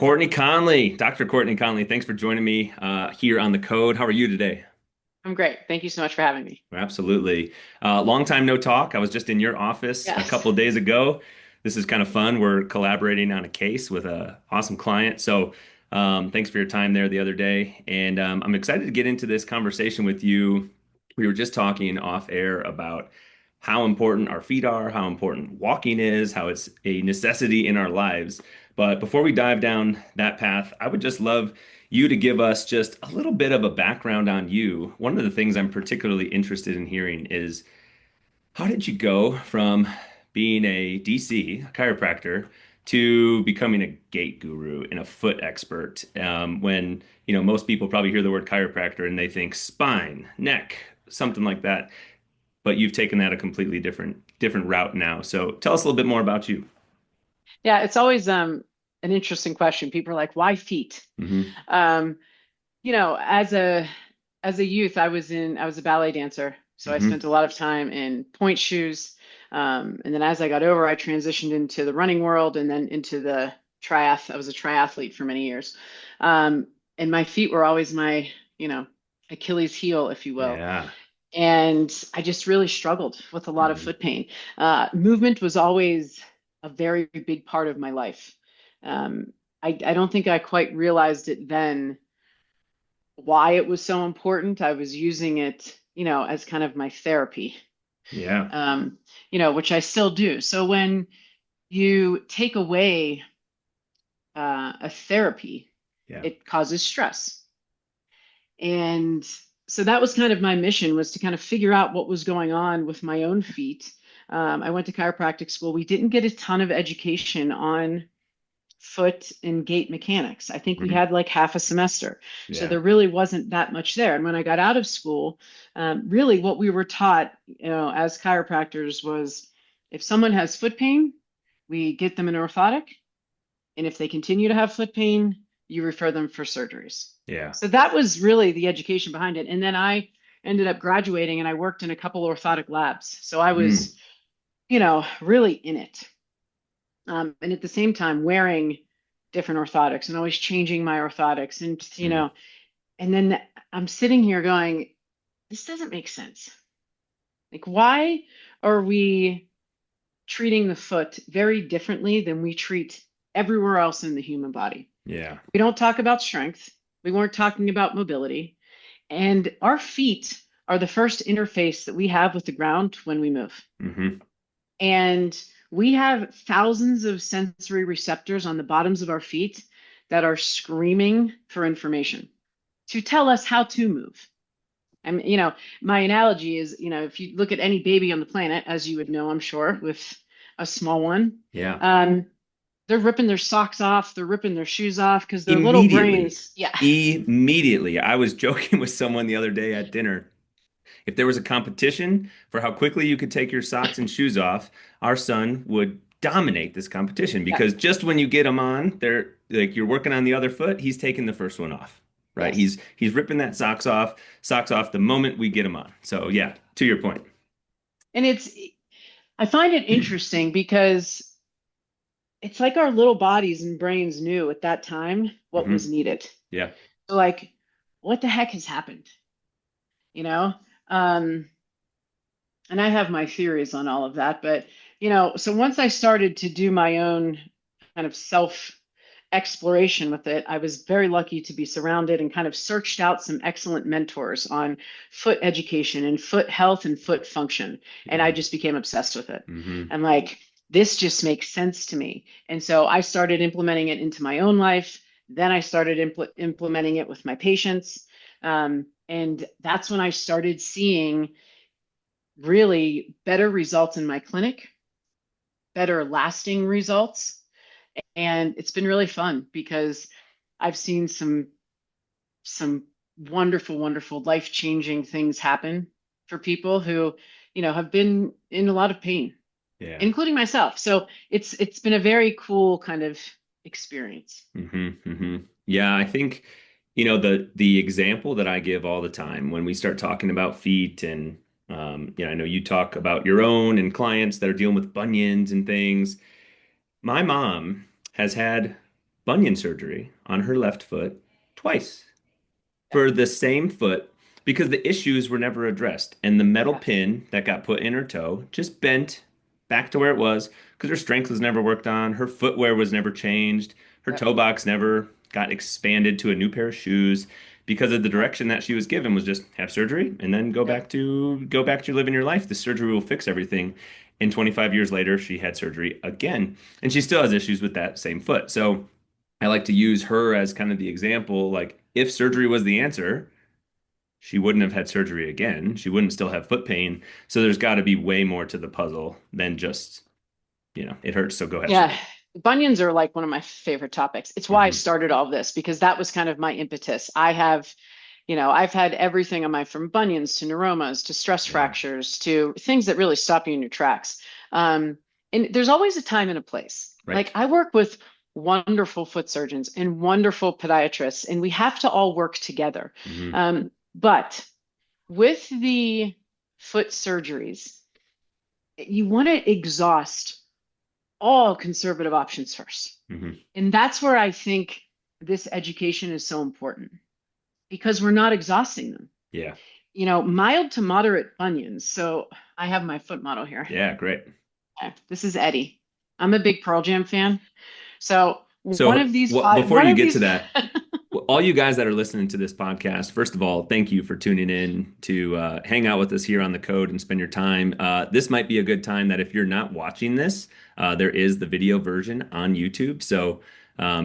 Courtney Conley, Dr. Courtney Conley, thanks for joining me here on the code. How are you today? I'm great. Thank you so much for having me. Absolutely. Long time no talk. I was just in your office a Yes. couple of days ago. This is kind of fun. We're collaborating on a case with a awesome client. So thanks for your time there the other day. And I'm excited to get into this conversation with you. We were just talking off air about how important our feet are, how important walking is, how it's a necessity in our lives. But before we dive down that path, I would just love you to give us just a little bit of a background on you. One of the things I'm particularly interested in hearing is how did you go from being a DC, a chiropractor, to becoming a gait guru and a foot expert? When, most people probably hear the word chiropractor and they think spine, neck, something like that. But you've taken that a completely different route now. So tell us a little bit more about you. Yeah, it's always an interesting question. People are like, why feet? Hmm. Um, as a youth, I was a ballet dancer. So I Hmm. spent a lot of time in point shoes. And then as I got over, I transitioned into the running world and then into the I was a triathlete for many years. Um, and my feet were always my, you know, Achilles heel, if you will. Yeah. And I just really struggled with a lot of Hmm. foot pain. Movement was always a very big part of my life. Um, I don't think I quite realized it then why it was so important. I was using it, as kind of my therapy, Yeah. which I still do. So when you take away a therapy, Yeah. it causes stress. And so that was kind of my mission, was to kind of figure out what was going on with my own feet. I went to chiropractic school. We didn't get a ton of education on foot and gait mechanics. I think we Mhm. had like half a semester. So Yeah. there really wasn't that much there. And when I got out of school, really what we were taught, as chiropractors was if someone has foot pain, we get them an orthotic. And if they continue to have foot pain, you refer them for surgeries. Yeah. So that was really the education behind it. And then I ended up graduating and I worked in a couple orthotic labs. So I Mm. was, really in it. And at the same time, wearing different orthotics and always changing my orthotics. Mm. And then I'm sitting here going, this doesn't make sense. Like, why are we treating the foot very differently than we treat everywhere else in the human body? Yeah. We don't talk about strength. We weren't talking about mobility. And our feet are the first interface that we have with the ground when we move. Hmm. And we have thousands of sensory receptors on the bottoms of our feet that are screaming for information to tell us how to move. I mean, my analogy is, if you look at any baby on the planet, as you would know, I'm sure, with a small one, Yeah. um, they're ripping their socks off, they're ripping their shoes off because their little Immediately. brains, yeah, Immediately. I was joking with someone the other day at dinner. If there was a competition for how quickly you could take your socks and shoes off, our son would dominate this competition yeah, because just when you get him on, they're like you're working on the other foot, he's taking the first one off. Right? yes. He's ripping that socks off the moment we get him on. So yeah, to your point. And I find it interesting because it's like our little bodies and brains knew at that time what was Hmm. needed. Yeah. So like, what the heck has happened? You know? Um, and I have my theories on all of that, but so once I started to do my own kind of self exploration with it, I was very lucky to be surrounded and kind of searched out some excellent mentors on foot education and foot health and foot function. And I Yeah. just became obsessed with it. Hmm. And like, this just makes sense to me. And so I started implementing it into my own life. Then I started implementing it with my patients. And that's when I started seeing really better results in my clinic, better lasting results. And it's been really fun because I've seen some wonderful, wonderful life-changing things happen for people who, have been in a lot of pain, Yeah. including myself. So it's been a very cool kind of experience. Hmm. Hmm. Yeah, I think, the example that I give all the time when we start talking about feet and I know you talk about your own and clients that are dealing with bunions and things. My mom has had bunion surgery on her left foot twice Yeah. for the same foot because the issues were never addressed. And the metal Yeah. pin that got put in her toe just bent back to where it was because her strength was never worked on. Her footwear was never changed. Her Yep. toe box never got expanded to a new pair of shoes because of the Yep. direction that she was given was just have surgery and then Yep. go back to living your life. The surgery will fix everything. And 25 years later, she had surgery again, and she still has issues with that same foot. So I like to use her as kind of the example. Like, if surgery was the answer, she wouldn't have had surgery again. She wouldn't still have foot pain. So there's got to be way more to the puzzle than just, it hurts, so go have Yeah. surgery. Bunions are like one of my favorite topics. It's why I Hmm. started all this because that was kind of my impetus. I've had everything on my from bunions to neuromas to stress Yeah, fractures to things that really stop you in your tracks. Um, and there's always a time and a place. Like right. I work with wonderful foot surgeons and wonderful podiatrists, and we have to all work together. Hmm. But with the foot surgeries, you want to exhaust all conservative options first. Hmm. And that's where I think this education is so important because we're not exhausting them. Yeah. Mild to moderate bunions. So I have my foot model here. Yeah, great. Okay, this is Eddie. I'm a big Pearl Jam fan. So So, before one you of get to these, that, well, all you guys that are listening to this podcast, first of all, thank you for tuning in to hang out with us here on the code and spend your time. This might be a good time that if you're not watching this, there is the video version on YouTube. So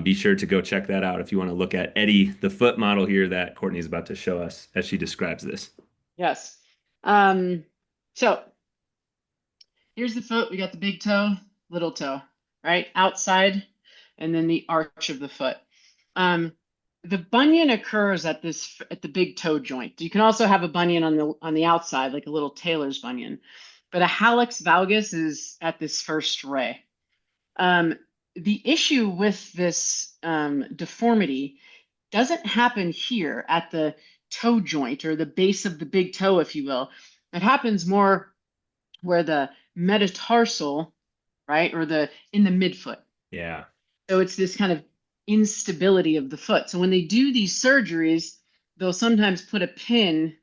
be sure to go check that out if you want to look at Eddie, the foot model here that Courtney's about to show us as she describes this. yes. Um, so here's the foot. We got the big toe, little toe, right? Outside, and then the arch of the foot. Um, the bunion occurs at the big toe joint. You can also have a bunion on the outside, like a little tailor's bunion, but a hallux valgus is at this first ray. Um, the issue with this deformity doesn't happen here at the toe joint or the base of the big toe, if you will. It happens more where the metatarsal, right, or the in the midfoot. Yeah. So it's this kind of instability of the foot. So when they do these surgeries, they'll sometimes put a pin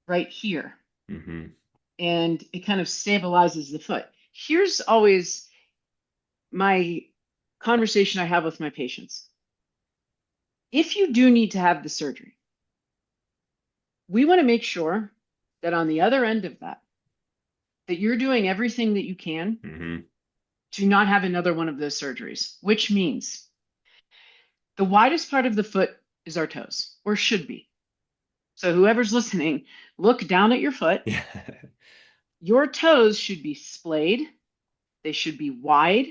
right here Hmm. and it kind of stabilizes the foot. Here's always my conversation I have with my patients. If you do need to have the surgery, we want to make sure that on the other end of that, that you're doing everything that you can Hmm. to not have another one of those surgeries, which means the widest part of the foot is our toes, or should be. So, whoever's listening, look down at your foot. Yeah. Your toes should be splayed, they should be wide,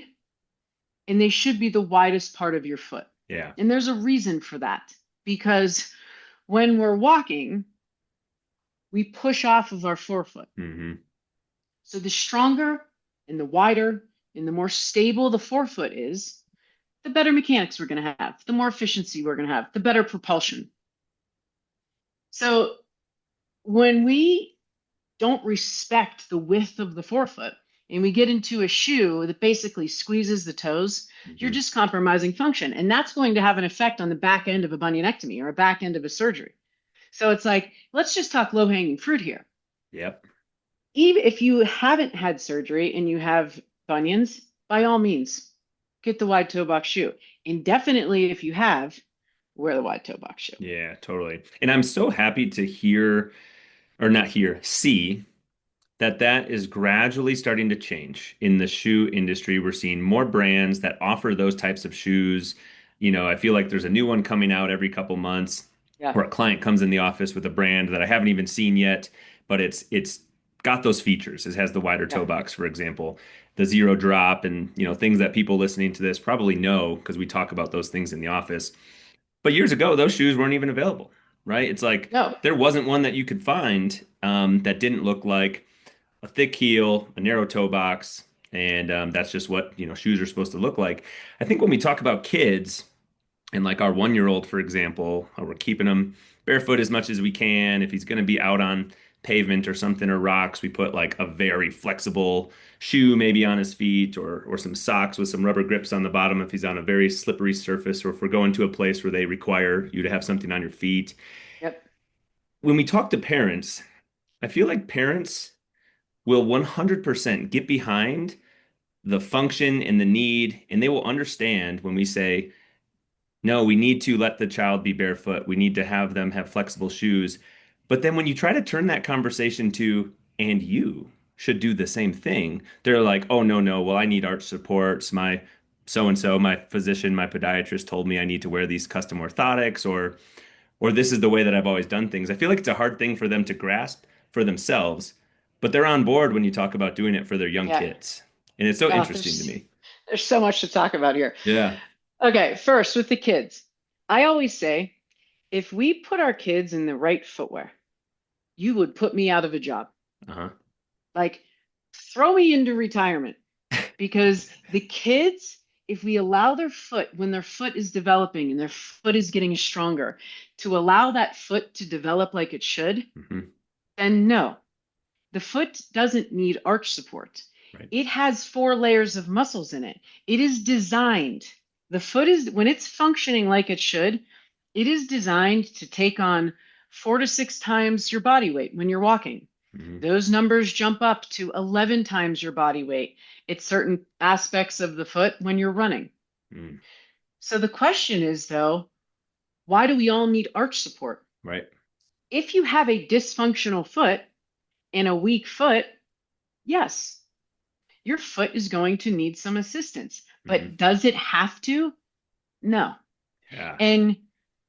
and they should be the widest part of your foot. Yeah. And there's a reason for that because when we're walking, we push off of our forefoot. Hmm. So, the stronger and the wider and the more stable the forefoot is, the better mechanics we're going to have, the more efficiency we're going to have, the better propulsion. So when we don't respect the width of the forefoot and we get into a shoe that basically squeezes the toes, you're Hmm. just compromising function. And that's going to have an effect on the back end of a bunionectomy or a back end of a surgery. So it's like, let's just talk low hanging fruit here. Yep. Even if you haven't had surgery and you have bunions, by all means, get the wide toe box shoe. And definitely, if you have, wear the wide toe box shoe. Yeah, totally. And I'm so happy to hear, or not hear, see that is gradually starting to change in the shoe industry. We're seeing more brands that offer those types of shoes. I feel like there's a new one coming out every couple months Yeah, where a client comes in the office with a brand that I haven't even seen yet, but it's got those features. It has the wider toe yeah, box, for example, the zero drop, and things that people listening to this probably know because we talk about those things in the office. But years ago, those shoes weren't even available, right? It's like no, there wasn't one that you could find that didn't look like a thick heel, a narrow toe box, and that's just what shoes are supposed to look like. I think when we talk about kids and like our 1-year old, for example, we're keeping him barefoot as much as we can. If he's going to be out on pavement or something or rocks, we put like a very flexible shoe maybe on his feet or some socks with some rubber grips on the bottom if he's on a very slippery surface or if we're going to a place where they require you to have something on your feet. Yep. When we talk to parents, I feel like parents will 100% get behind the function and the need, and they will understand when we say, no, we need to let the child be barefoot. We need to have them have flexible shoes. But then when you try to turn that conversation to, and you should do the same thing, they're like, oh, no, no. Well, I need arch supports. My so and so, my physician, my podiatrist told me I need to wear these custom orthotics, or this is the way that I've always done things. I feel like it's a hard thing for them to grasp for themselves, but they're on board when you talk about doing it for their young Yeah. kids. And it's so Oh, interesting to me. there's so much to talk about here. Yeah. Okay, first with the kids. I always say, if we put our kids in the right footwear, you would put me out of a job. Uh-huh. Like, throw me into retirement because the kids, if we allow their foot, when their foot is developing and their foot is getting stronger, to allow that foot to develop like it should, Hmm. then no, the foot doesn't need arch support. Right. It has 4 layers of muscles in it. It is designed. The foot is, when it's functioning like it should, it is designed to take on 4 to 6 times your body weight when you're walking. Hmm. Those numbers jump up to 11 times your body weight at certain aspects of the foot when you're running. Mm. So the question is, though, why do we all need arch support? Right. If you have a dysfunctional foot and a weak foot, yes, your foot is going to need some assistance. Hmm. But does it have to? No. Yeah. And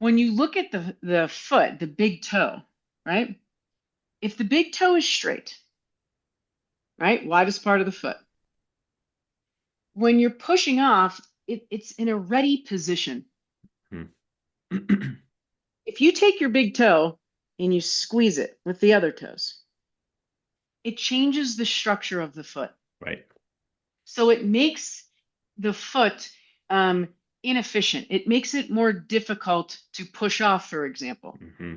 when you look at the foot, the big toe, right? If the big toe is straight, right, widest part of the foot, when you're pushing off, it's in a ready position. Hmm. If you take your big toe and you squeeze it with the other toes, it changes the structure of the foot. Right. So it makes the foot inefficient. It makes it more difficult to push off, for example. Hmm.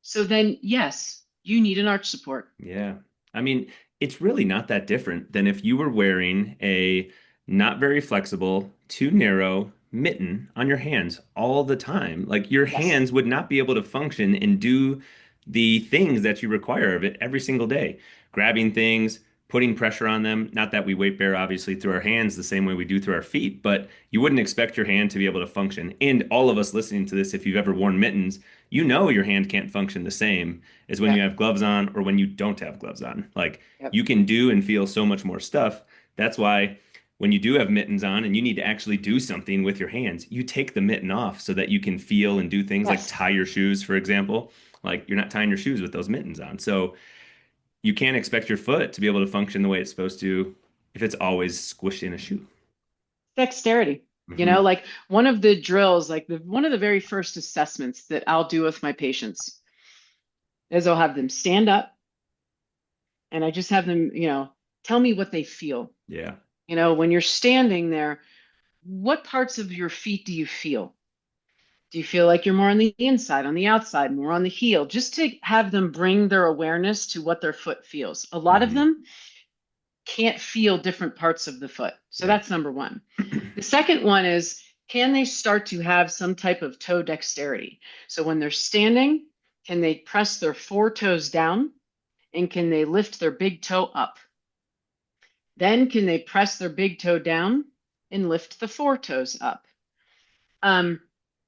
So then, yes, you need an arch support. Yeah. I mean, it's really not that different than if you were wearing a not very flexible, too narrow mitten on your hands all the time. Like your Yes. hands would not be able to function and do the things that you require of it every single day. Grabbing things, putting pressure on them. Not that we weight bear obviously through our hands the same way we do through our feet, but you wouldn't expect your hand to be able to function. And all of us listening to this, if you've ever worn mittens, you know your hand can't function the same is when you Yep. have gloves on or when you don't have gloves on. Like Yep. you can do and feel so much more stuff. That's why when you do have mittens on and you need to actually do something with your hands, you take the mitten off so that you can feel and do things like Yes. tie your shoes, for example. Like you're not tying your shoes with those mittens on. So you can't expect your foot to be able to function the way it's supposed to if it's always squished in a shoe. Dexterity. Hmm. Like one of the drills, like one of the very first assessments that I'll do with my patients is I'll have them stand up and I just have them, tell me what they feel. Yeah. When you're standing there, what parts of your feet do you feel? Do you feel like you're more on the inside, on the outside, more on the heel? Just to have them bring their awareness to what their foot feels. A lot of Hmm. them can't feel different parts of the foot. So Yeah. that's number one. The second one is, can they start to have some type of toe dexterity? So when they're standing, can they press their 4 toes down and can they lift their big toe up? Then can they press their big toe down and lift the 4 toes up? Um,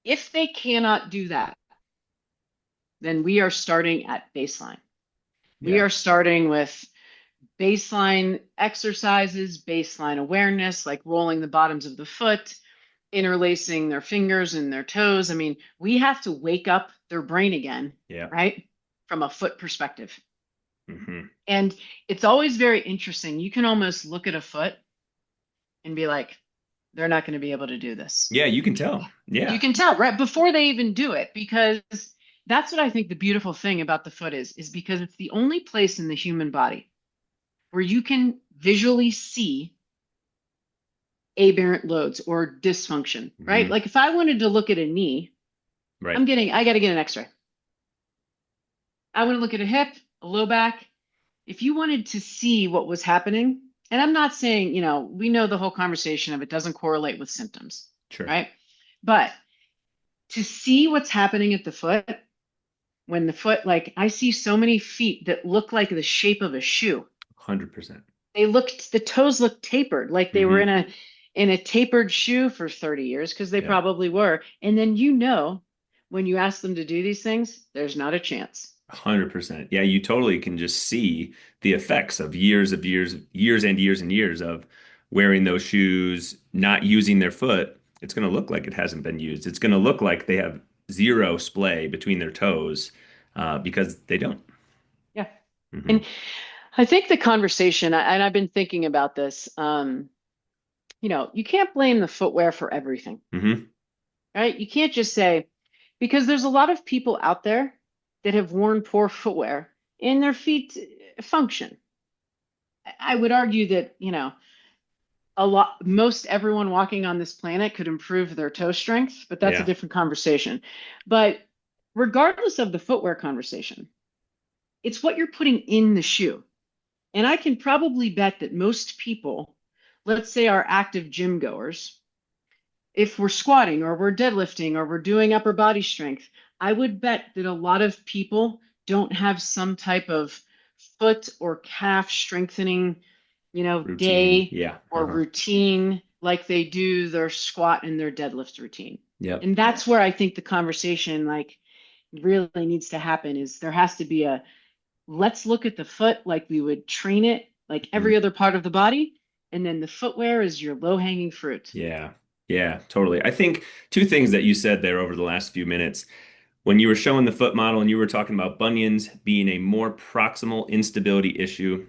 if they cannot do that, then we are starting at baseline. We Yeah. are starting with baseline exercises, baseline awareness, like rolling the bottoms of the foot, interlacing their fingers and their toes. I mean, we have to wake up their brain again, Yeah. right? From a foot perspective. Hmm. And it's always very interesting. You can almost look at a foot and be like, they're not going to be able to do this. Yeah, you can tell. You Yeah. can tell right before they even do it, because that's what I think the beautiful thing about the foot is because it's the only place in the human body where you can visually see aberrant loads or dysfunction, right? Hmm. Like if I wanted to look at a knee, Right. I got to get an x-ray. I want to look at a hip. a low back, if you wanted to see what was happening, and I'm not saying, we know the whole conversation of it doesn't correlate with symptoms, Sure. right? But to see what's happening at the foot, when the foot, like I see so many feet that look like the shape of a shoe. 100%. The toes look tapered, like they were Hmm. in a tapered shoe for 30 years, because they Yeah. probably were. And then when you ask them to do these things, there's not a chance. 100%. Yeah, you totally can just see the effects of years and years and years of wearing those shoes, not using their foot. It's going to look like it hasn't been used. It's going to look like they have zero splay between their toes because they don't. Yeah. Hmm. And I think the conversation, and I've been thinking about this, you can't blame the footwear for everything, Hmm. right? You can't just say, because there's a lot of people out there that have worn poor footwear and their feet function. I would argue that, most everyone walking on this planet could improve their toe strength, but that's a Yeah. different conversation. But regardless of the footwear conversation, it's what you're putting in the shoe. And I can probably bet that most people, let's say our active gym goers, if we're squatting or we're deadlifting or we're doing upper body strength, I would bet that a lot of people don't have some type of foot or calf strengthening, Routine. day Yeah. or Uh-huh. routine like they do their squat and their deadlift routine. Yep. And that's where I think the conversation like really needs to happen is there has to be a let's look at the foot like we would train it like Mhm. every other part of the body. And then the footwear is your low hanging fruit. Yeah. Yeah, totally. I think two things that you said there over the last few minutes. When you were showing the foot model and you were talking about bunions being a more proximal instability issue,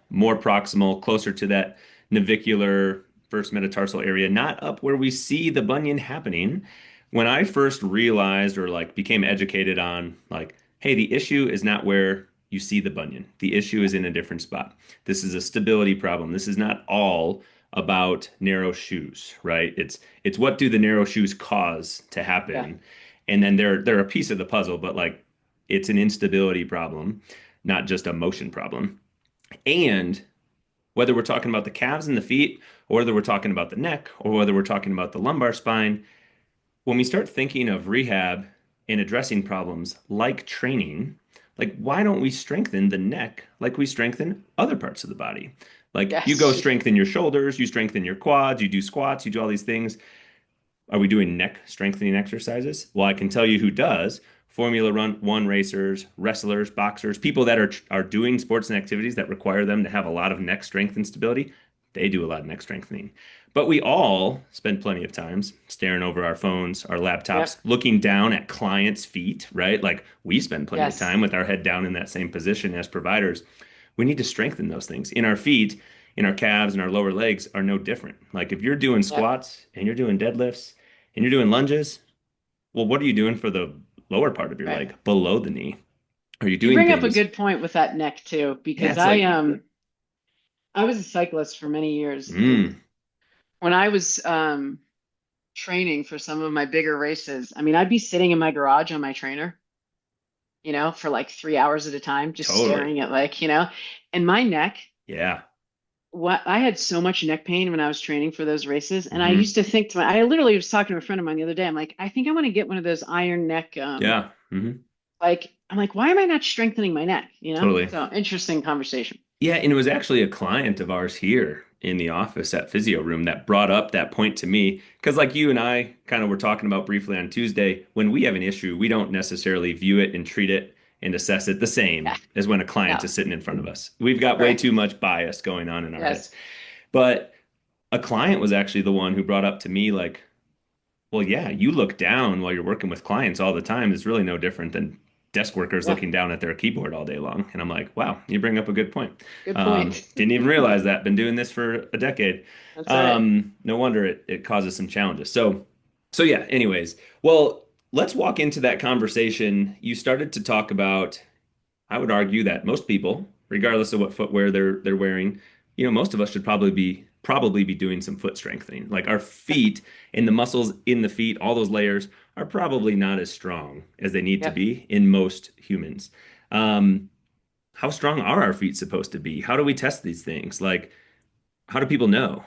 more proximal, closer to that navicular first metatarsal area, not up where we see the bunion happening. When I first realized or like became educated on like, hey, the issue is not where you see the bunion. The issue Yeah. is in a different spot. This is a stability problem. This is not all about narrow shoes, right? It's what do the narrow shoes cause to Yeah. happen? And then they're a piece of the puzzle, but like it's an instability problem, not just a motion problem. And whether we're talking about the calves and the feet, or whether we're talking about the neck, or whether we're talking about the lumbar spine, when we start thinking of rehab and addressing problems like training, like why don't we strengthen the neck like we strengthen other parts of the body? Like you go Yes. strengthen your shoulders, you strengthen your quads, you do squats, you do all these things. Are we doing neck strengthening exercises? Well, I can tell you who does. Formula Run One racers, wrestlers, boxers, people that are doing sports and activities that require them to have a lot of neck strength and stability, they do a lot of neck strengthening. But we all spend plenty of times staring over our phones, our laptops, Yep. looking down at clients' feet, right? Like we spend plenty of Yes. time with our head down in that same position as providers. We need to strengthen those things in our feet, in our calves, and our lower legs are no different. Like if you're doing Yep. squats and you're doing deadlifts and you're doing lunges, well, what are you doing for the lower part of your Right. leg, below the knee? Are you You doing bring up a things? good point with that neck too, Yeah, because it's I like, um I was a cyclist for many years, and mm, when I was training for some of my bigger races, I mean, I'd be sitting in my garage on my trainer, for like 3 hours at a time, just totally. staring at like, and my neck. Yeah. What I had so much neck pain when I was training for those races, and I Hmm. used to think I literally was talking to a friend of mine the other day. I'm like, I think I want to get one of those iron neck. Yeah. Hmm. Like, I'm like, why am I not strengthening my neck? Totally. So interesting conversation. Yeah, and it was actually a client of ours here in the office at Physio Room that brought up that point to me. Because, like you and I kind of were talking about briefly on Tuesday, when we have an issue, we don't necessarily view it and treat it and assess it the Yeah, same as when a client no, is sitting in front of us. We've got way right. too much bias going on in our heads. Yes, But a client was actually the one who brought up to me, like, well, yeah, you look down while you're working with clients all the time. It's really no different than desk workers yeah, looking down at their keyboard all day long. And I'm like, wow, you bring up a good point. good point. Didn't even realize that. Been doing this for a decade. That's right. No wonder it causes some challenges. So yeah, anyways, well, let's walk into that conversation. You started to talk about I would argue that most people, regardless of what footwear they're wearing, most of us should probably be doing some foot strengthening. Like our Yep, feet and the muscles in the feet, all those layers are probably not as strong as they need to yep. be in most humans. Um, how strong are our feet supposed to be? How do we test these things? Like, how do people know?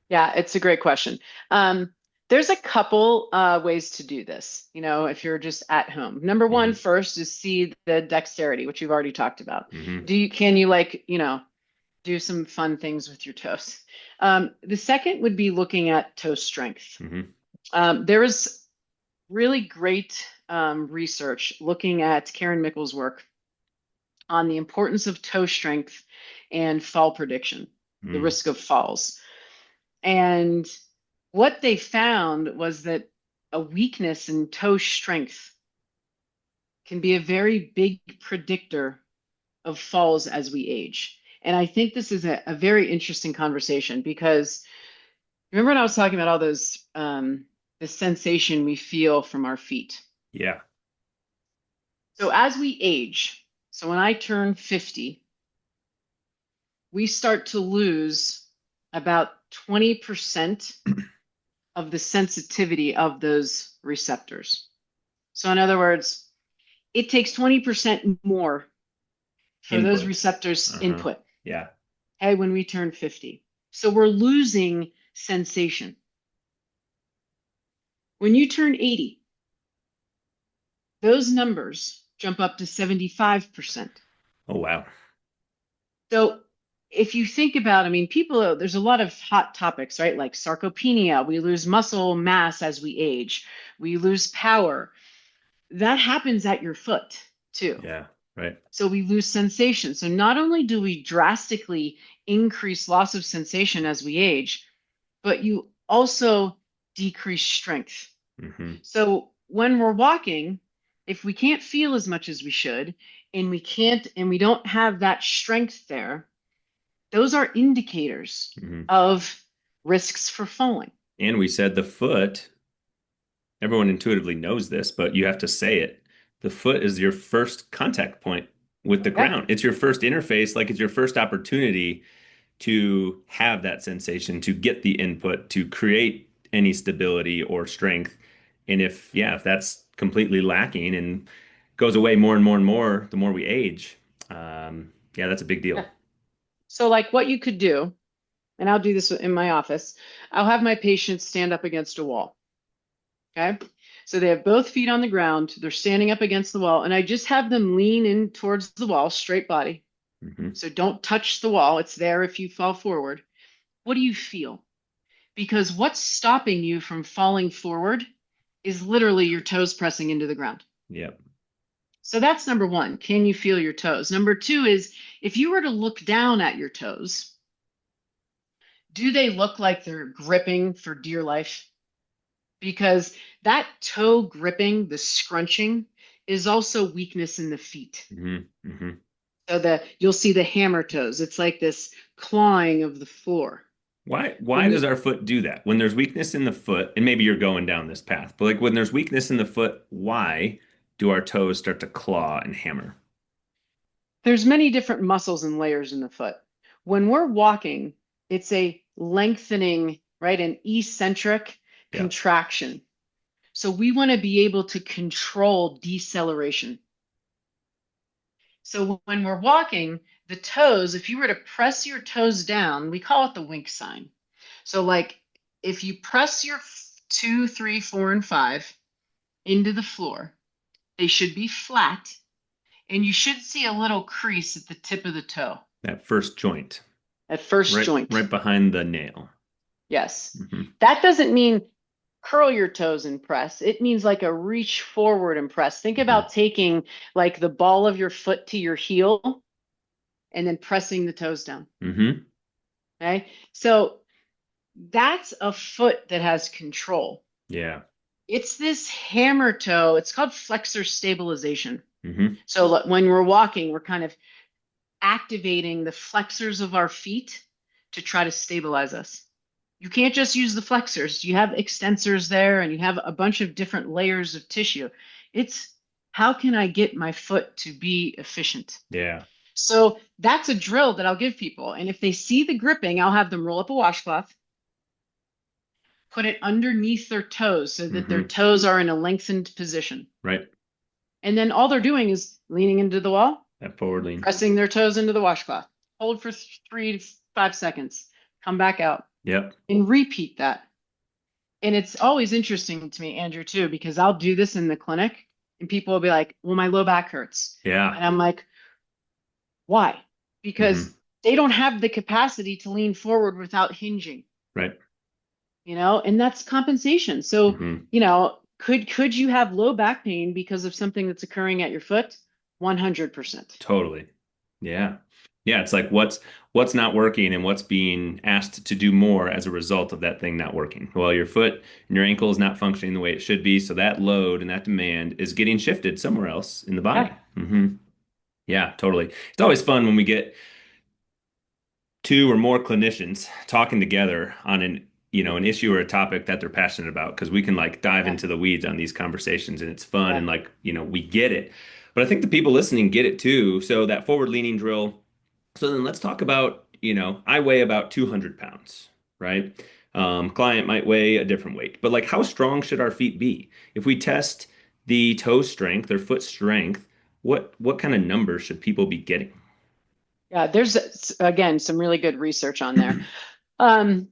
Yeah, it's a great question. Um, there's a couple ways to do this, if you're just at home. Number one, Hmm. first is see the dexterity, which you've already talked about. Hmm. Can you do some fun things with your toes? The second would be looking at toe strength. Hmm. There is really great research looking at Karen Mickle's work on the importance of toe strength and fall prediction, the Hmm. risk of falls. And what they found was that a weakness in toe strength can be a very big predictor of falls as we age. And I think this is a very interesting conversation because remember when I was talking about all those, the sensation we feel from our feet. Yeah. So as we age, so when I turn 50, we start to lose about 20% of the sensitivity of those receptors. So, in other words, it takes 20% more for those Input. receptors Uh-huh. input, Yeah. okay, when we turn 50. So, we're losing sensation. When you turn 80, those numbers jump up to 75%. Oh, wow. So, if you think about, I mean, people, there's a lot of hot topics, right? Like sarcopenia, we lose muscle mass as we age, we lose power. That happens at your foot too. Yeah. Right. So we lose sensation. So not only do we drastically increase loss of sensation as we age, but you also decrease strength. Hmm. So when we're walking, if we can't feel as much as we should, and we don't have that strength there, those are indicators Hmm. of risks for falling. And we said the foot, everyone intuitively knows this, but you have to say it. The foot is your first contact point with the Yep. ground. It's your first interface, like it's your first opportunity to have that sensation, to get the input, to create any stability or strength. And if that's completely lacking and goes away more and more and more, the more we age, yeah, that's a big deal. Yeah. So like what you could do, and I'll do this in my office, I'll have my patients stand up against a wall. Okay. So they have both feet on the ground. They're standing up against the wall, and I just have them lean in towards the wall, straight body. Hmm. So don't touch the wall. It's there if you fall forward. What do you feel? Because what's stopping you from falling forward is literally your toes pressing into the ground. Yep. So that's number one. Can you feel your toes? Number two is if you were to look down at your toes, do they look like they're gripping for dear life? Because that toe gripping, the scrunching, is also weakness in the feet. Hmm. Hmm. So you'll see the hammer toes. It's like this clawing of the floor. Why When does you our foot do that? When there's weakness in the foot, and maybe you're going down this path, but like when there's weakness in the foot, why do our toes start to claw and hammer? there's many different muscles and layers in the foot. When we're walking, it's a lengthening, right? An eccentric Yeah. contraction. So we want to be able to control deceleration. So when we're walking, the toes, if you were to press your toes down, we call it the wink sign. So, like if you press your two, three, four, and five into the floor, they should be flat, and you should see a little crease at the tip of the toe, That first joint, at first right joint. behind the nail. Yes. Hmm. That doesn't mean curl your toes and press. It means like a reach forward and press. Think Hmm. about taking like the ball of your foot to your heel and then pressing the toes down. Hmm. Okay. So that's a foot that has control. Yeah. It's this hammer toe. It's called flexor stabilization. Hmm. So when we're walking, we're kind of activating the flexors of our feet to try to stabilize us. You can't just use the flexors. You have extensors there and you have a bunch of different layers of tissue. It's how can I get my foot to be efficient? Yeah. So that's a drill that I'll give people. And if they see the gripping, I'll have them roll up a washcloth, put it underneath their toes so that their Hmm. toes are in a lengthened position. Right. And then all they're doing is leaning into the wall, That forward lean. pressing their toes into the washcloth. Hold for 3 to 5 seconds, come back out, Yep. and repeat that. And it's always interesting to me, Andrew, too, because I'll do this in the clinic and people will be like, well, my low back hurts. Yeah. And I'm like, why? Hmm. Because they don't have the capacity to lean forward without hinging, Right. and that's compensation. So, Hmm. could you have low back pain because of something that's occurring at your foot? 100%. Totally. Yeah. Yeah. It's like what's not working and what's being asked to do more as a result of that thing not working. Well, your foot and your ankle is not functioning the way it should be, so that load and that demand is getting shifted somewhere else in the body. Yeah. Yeah, totally. It's always fun when we get two or more clinicians talking together on an issue or a topic that they're passionate about because we can like dive Yeah. into the weeds on these conversations and it's fun Yeah. and like, we get it. But I think the people listening get it too. So that forward leaning drill. So then let's talk about, I weigh about 200 pounds, right? Client might weigh a different weight, but like how strong should our feet be? If we test the toe strength or foot strength, what kind of numbers should people be getting? Yeah. There's, again, some really good research on there. Um,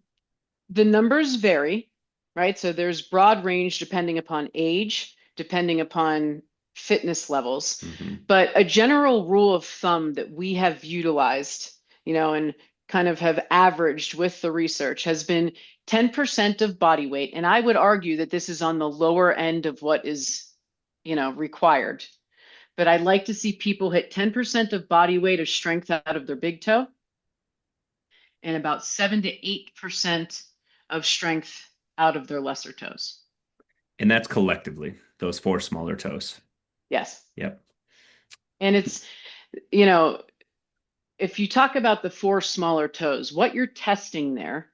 the numbers vary, right? So there's broad range depending upon age, depending upon fitness levels. Hmm. But a general rule of thumb that we have utilized, and kind of have averaged with the research has been 10% of body weight. And I would argue that this is on the lower end of what is, required. But I'd like to see people hit 10% of body weight of strength out of their big toe and about 7 to 8% of strength out of their lesser toes. And that's collectively, those four smaller toes. Yes. Yep. And it's, you know, if you talk about the four smaller toes, what you're testing there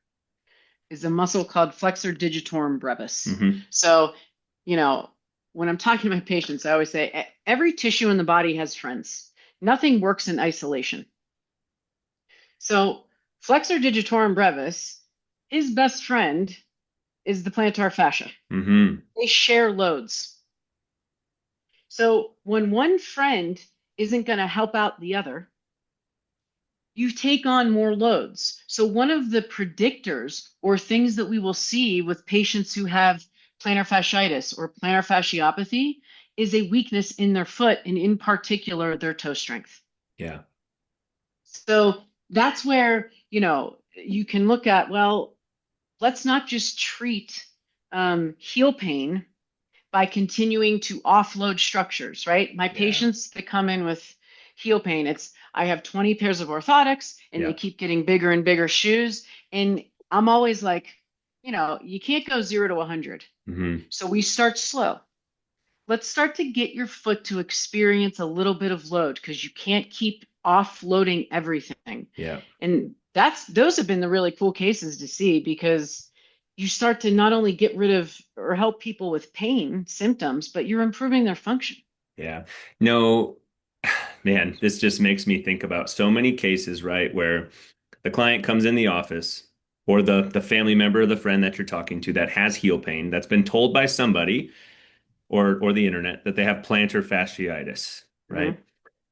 is a muscle called flexor digitorum brevis. Hmm. So, you know, when I'm talking to my patients, I always say every tissue in the body has friends. Nothing works in isolation. So, flexor digitorum brevis, his best friend is the plantar fascia. Hmm. They share loads. So when one friend isn't going to help out the other, you take on more loads. So one of the predictors or things that we will see with patients who have plantar fasciitis or plantar fasciopathy is a weakness in their foot and in particular their toe strength. Yeah. So that's where, you can look at, well, let's not just treat heel pain by continuing to offload structures, right? My Yeah. patients that come in with heel pain, I have 20 pairs of orthotics and they Yeah. keep getting bigger and bigger shoes. And I'm always like, you can't go 0 to 100. Hmm. So we start slow. Let's start to get your foot to experience a little bit of load because you can't keep offloading everything. Yeah. And those have been the really cool cases to see because you start to not only get rid of or help people with pain symptoms, but you're improving their function. Yeah. No, man, this just makes me think about so many cases, right, where the client comes in the office or the family member or the friend that you're talking to that has heel pain that's been told by somebody or the internet that they have plantar fasciitis, Mhm. right?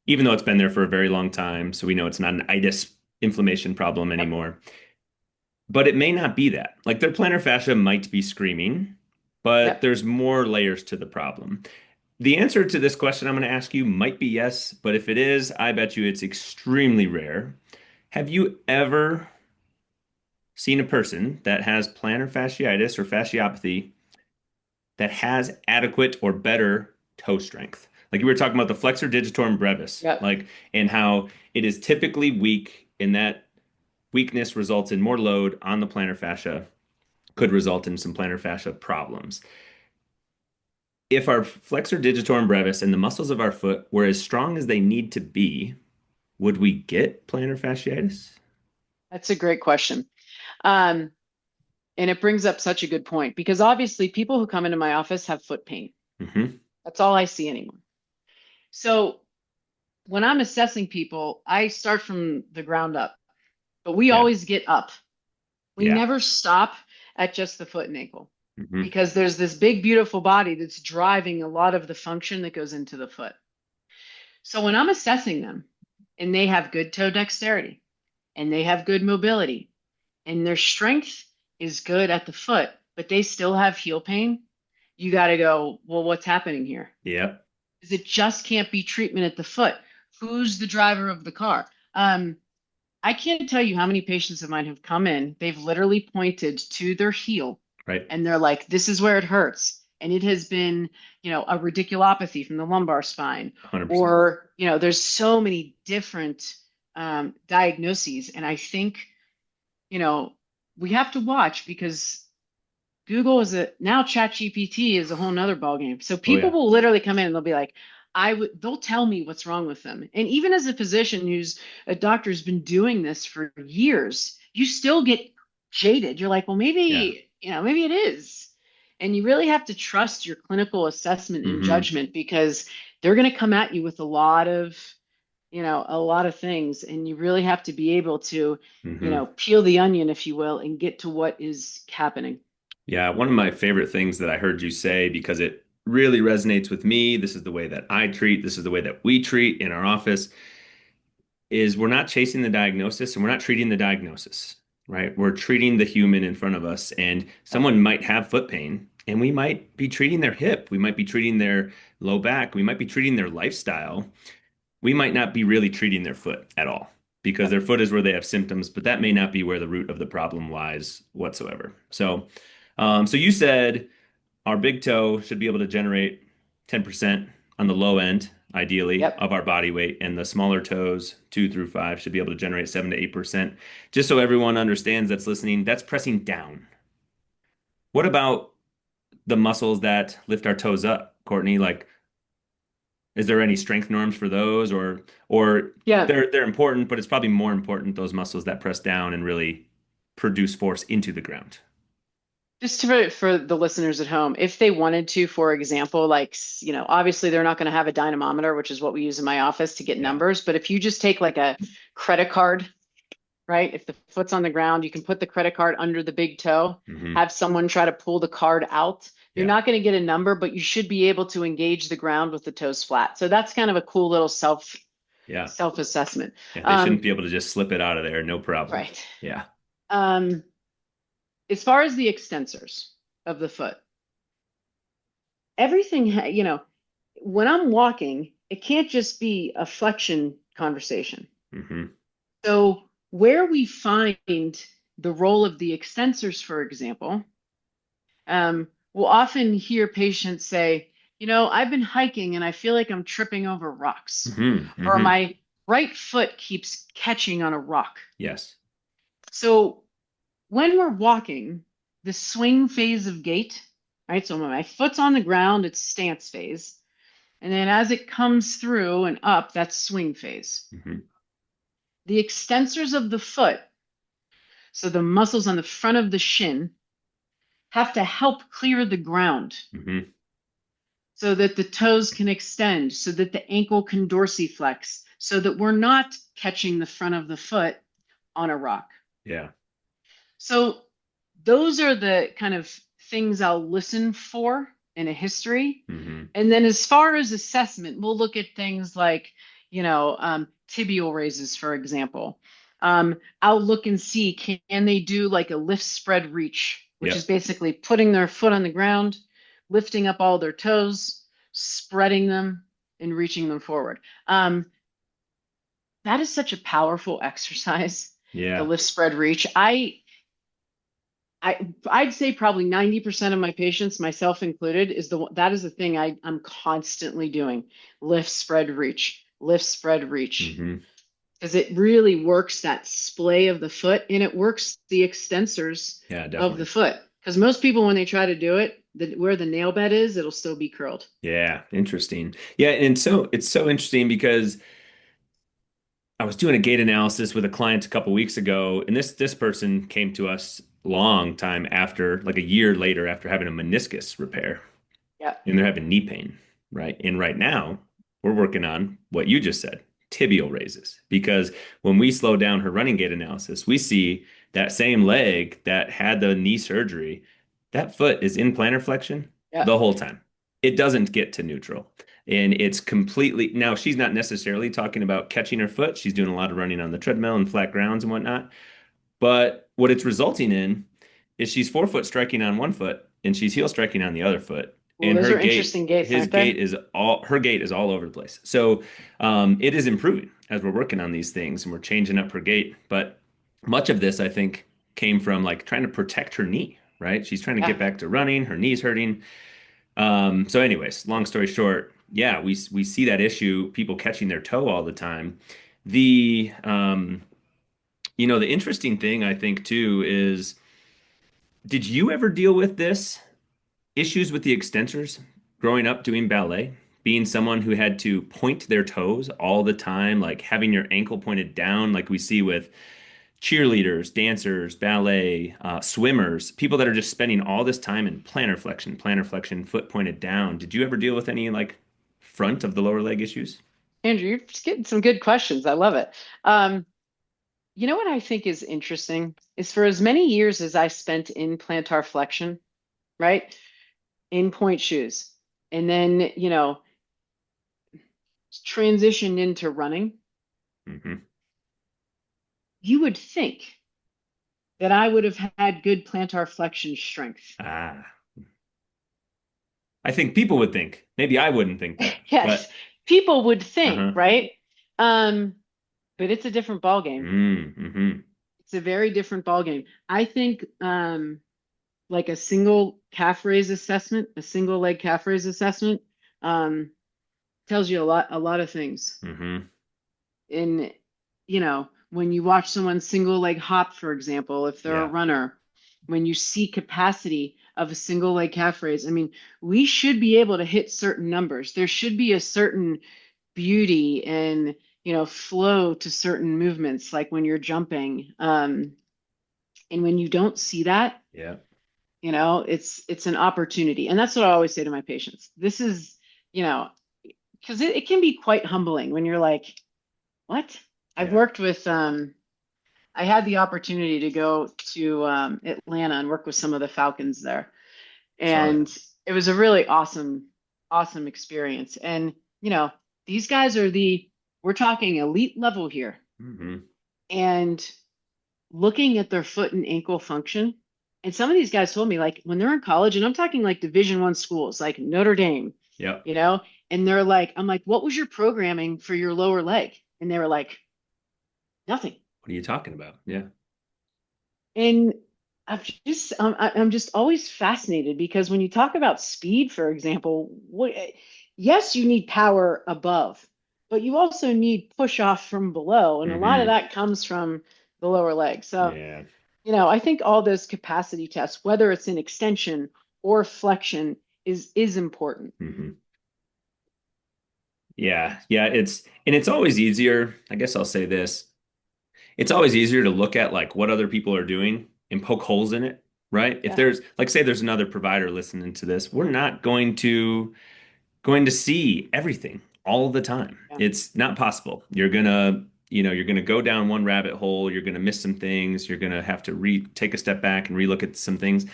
Even though it's been there for a very long time, so we know it's not an itis inflammation problem Yep. anymore. But it may not be that. Like their plantar fascia might be screaming, but Yep. there's more layers to the problem. The answer to this question I'm going to ask you might be yes, but if it is, I bet you it's extremely rare. Have you ever seen a person that has plantar fasciitis or fasciopathy that has adequate or better toe strength? Like you were talking about the flexor digitorum brevis, Yep. like and how it is typically weak, and that weakness results in more load on the plantar fascia, could result in some plantar fascia problems. If our flexor digitorum brevis and the muscles of our foot were as strong as they need to be, would we get plantar fasciitis? That's a great question. Um, and it brings up such a good point because obviously people who come into my office have foot pain. Hmm. That's all I see anymore. So when I'm assessing people, I start from the ground up, but we Yeah. always get up. We Yeah. never stop at just the foot and ankle Hmm. because there's this big, beautiful body that's driving a lot of the function that goes into the foot. So when I'm assessing them and they have good toe dexterity and they have good mobility and their strength is good at the foot, but they still have heel pain, you got to go, well, what's happening here? Yep. Because it just can't be treatment at the foot. Who's the driver of the car? I can't tell you how many patients of mine have come in. They've literally pointed to their heel Right. and they're like, this is where it hurts. And it has been, a radiculopathy from the lumbar spine. 100%. Or, there's so many different diagnoses. And I think, you know, we have to watch because Google is now ChatGPT is a whole nother ballgame. So Oh people yeah. will literally come in and they'll be like, they'll tell me what's wrong with them. And even as a physician who's a doctor who's been doing this for years, you still get jaded. You're like, well, Yeah. maybe it is. And you really have to trust your clinical assessment and Hmm. judgment because they're going to come at you with a lot of things. And you really have to be able to, Hmm. peel the onion, if you will, and get to what is happening. Yeah, one of my favorite things that I heard you say, because it really resonates with me, this is the way that I treat, this is the way that we treat in our office, is we're not chasing the diagnosis and we're not treating the diagnosis, right? We're treating the human in front of us, and someone might have foot pain, and we might be treating their hip, we might be treating their low back, we might be treating their lifestyle. We might not be really treating their foot at all because their foot is where they have symptoms, but that may not be where the root of the problem lies whatsoever. So you said our big toe should be able to generate 10% on the low end, ideally, Yep. of our body weight, and the smaller toes, 2 through 5, should be able to generate 7 to 8%. Just so everyone understands that's listening, that's pressing down. What about the muscles that lift our toes up, Courtney? Like, is there any strength norms for those, or Yeah. they're important, but it's probably more important those muscles that press down and really produce force into the ground. Just for the listeners at home, if they wanted to, for example, like, obviously they're not going to have a dynamometer, which is what we use in my office to get Yeah. numbers. But if you just take like a credit card, right? If the foot's on the ground, you can put the credit card under the big toe, Hmm. have someone try to pull the card out. You're Yeah. not going to get a number, but you should be able to engage the ground with the toes flat. So that's kind of a cool little Yeah. self assessment. Yeah. They shouldn't be able to just slip it out of there. No problem. Right. Yeah. Um, as far as the extensors of the foot, everything, when I'm walking, it can't just be a flexion conversation. Hmm. So, where we find the role of the extensors, for example, we'll often hear patients say, I've been hiking and I feel like I'm tripping over rocks, Hmm. or Hmm. my right foot keeps catching on a rock. Yes. So, when we're walking, the swing phase of gait, right? So, when my foot's on the ground, it's stance phase. And then as it comes through and up, that's swing phase. Hmm. The extensors of the foot, so the muscles on the front of the shin, have to help clear the ground Hmm. so that the toes can extend, so that the ankle can dorsiflex, so that we're not catching the front of the foot on a rock. Yeah. So those are the kind of things I'll listen for in a history. Hmm. And then as far as assessment, we'll look at things like, tibial raises, for example. I'll look and see, can they do like a lift spread reach, which is Yep. basically putting their foot on the ground, lifting up all their toes, spreading them, and reaching them forward. That is such a powerful exercise, the Yeah. lift spread reach. I'd say probably 90% of my patients, myself included, that is the thing I'm constantly doing. Lift, spread, reach, lift, spread, reach. Hmm. Because it really works that splay of the foot and it works the extensors Yeah, of the definitely. foot. Because most people, when they try to do it, where the nail bed is, it'll still be curled. Yeah, interesting. Yeah, and so it's so interesting because I was doing a gait analysis with a client a couple weeks ago, and this person came to us long time after, like a year later after having a meniscus repair, Yep. and they're having knee pain, right? And right now, we're working on what you just said, tibial raises, because when we slow down her running gait analysis, we see that same leg that had the knee surgery, that foot is in plantar flexion the Yep. whole time. it doesn't get to neutral. And it's completely now she's not necessarily talking about catching her foot. She's doing a lot of running on the treadmill and flat grounds and whatnot. But what it's resulting in is she's forefoot striking on one foot and she's heel striking on the other foot. Well, And those are interesting gaits, his aren't they? gait is all her gait is all over the place. So it is improving as we're working on these things and we're changing up her gait. But much of this, I think, came from like trying to protect her knee, right? She's trying to get Yeah. back to running, her knee's hurting. So, anyways, long story short, yeah, we see that issue, people catching their toe all the time. The the interesting thing I think too is, did you ever deal with this issues with the extensors growing up doing ballet? Being someone who had to point their toes all the time, like having your ankle pointed down, like we see with cheerleaders, dancers, ballet, swimmers, people that are just spending all this time in plantar flexion, foot pointed down. Did you ever deal with any like front of the lower leg issues? Andrew, you're just getting some good questions. I love it. Um, you know what I think is interesting is for as many years as I spent in plantar flexion, right? In point shoes, and then, transitioned into running, Hmm. you would think that I would have had good plantar flexion strength. Ah, I think people would think. Maybe I wouldn't think that, Yes, but people would think, uh-huh. right? Um, but it's a different ball game. Mm-hmm. It's a very different ball game. I think like a single calf raise assessment, a single leg calf raise assessment, um, tells you a lot of things. Mm-hmm. In, when you watch someone single leg hop, for example, if they're a Yeah. runner, when you see capacity of a single leg calf raise, I mean, we should be able to hit certain numbers. There should be a certain beauty and, flow to certain movements, like when you're jumping. And when you don't see that, Yeah. it's an opportunity. And that's what I always say to my patients. This is, you know, because it can be quite humbling when you're like, what? I've Yeah. worked with I had the opportunity to go to Atlanta and work with some of the Falcons there. Saw that. And it was a really awesome experience. And, you know, these guys are we're talking elite level here. Mm-hmm. And looking at their foot and ankle function, and some of these guys told me like when they're in college, and I'm talking like Division I schools, like Notre Dame, Yep. you know, and they're like, I'm like, what was your programming for your lower leg? And they were like, nothing. What are you talking about? Yeah. And I'm just always fascinated because when you talk about speed, for example, yes, you need power above, but you also need push off from below, and a lot of Mm-hmm. that comes from the lower leg. So, Yeah. I think all those capacity tests, whether it's in extension or flexion, is important. Mm-hmm. Yeah. Yeah. It's always easier. I guess I'll say this. It's always easier to look at like what other people are doing and poke holes in it, right? If Yeah, there's like say there's another provider listening to this, we're not going to see everything all the time. yeah, It's not possible. You're gonna go down one rabbit hole, you're gonna miss some things, you're gonna have to re take a step back and relook at some things.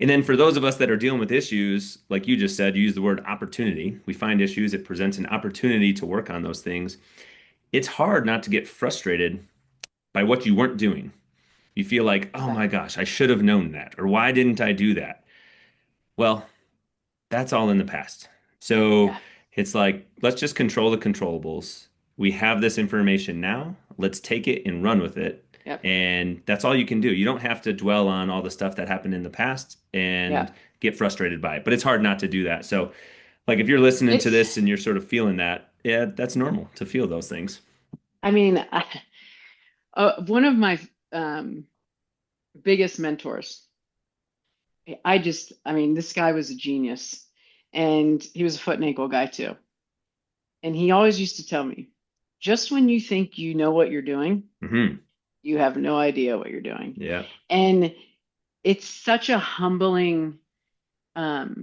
And then for those of us that are dealing with issues, like you just said, you use the word opportunity. We find issues, it presents an opportunity to work on those things. It's hard not to get frustrated by what you weren't doing. You feel like, oh my exactly. gosh, I should have known that, or why didn't I do that? Well, that's all in the past. So Yeah, it's like, let's just control the controllables. We have this information now. Let's take it and run with it. yep, And that's all you can do. You don't have to dwell on all the stuff that happened in the past yeah. and get frustrated by it. But it's hard not to do that. So, like, if you're listening to It's, this and you're sort of feeling that, yeah, that's normal to feel those things. I mean, one of my um, biggest mentors. I mean, this guy was a genius and he was a foot and ankle guy too. And he always used to tell me, just when you think you know what you're doing, Hmm. you have no idea what you're doing. Yeah. And it's such a humbling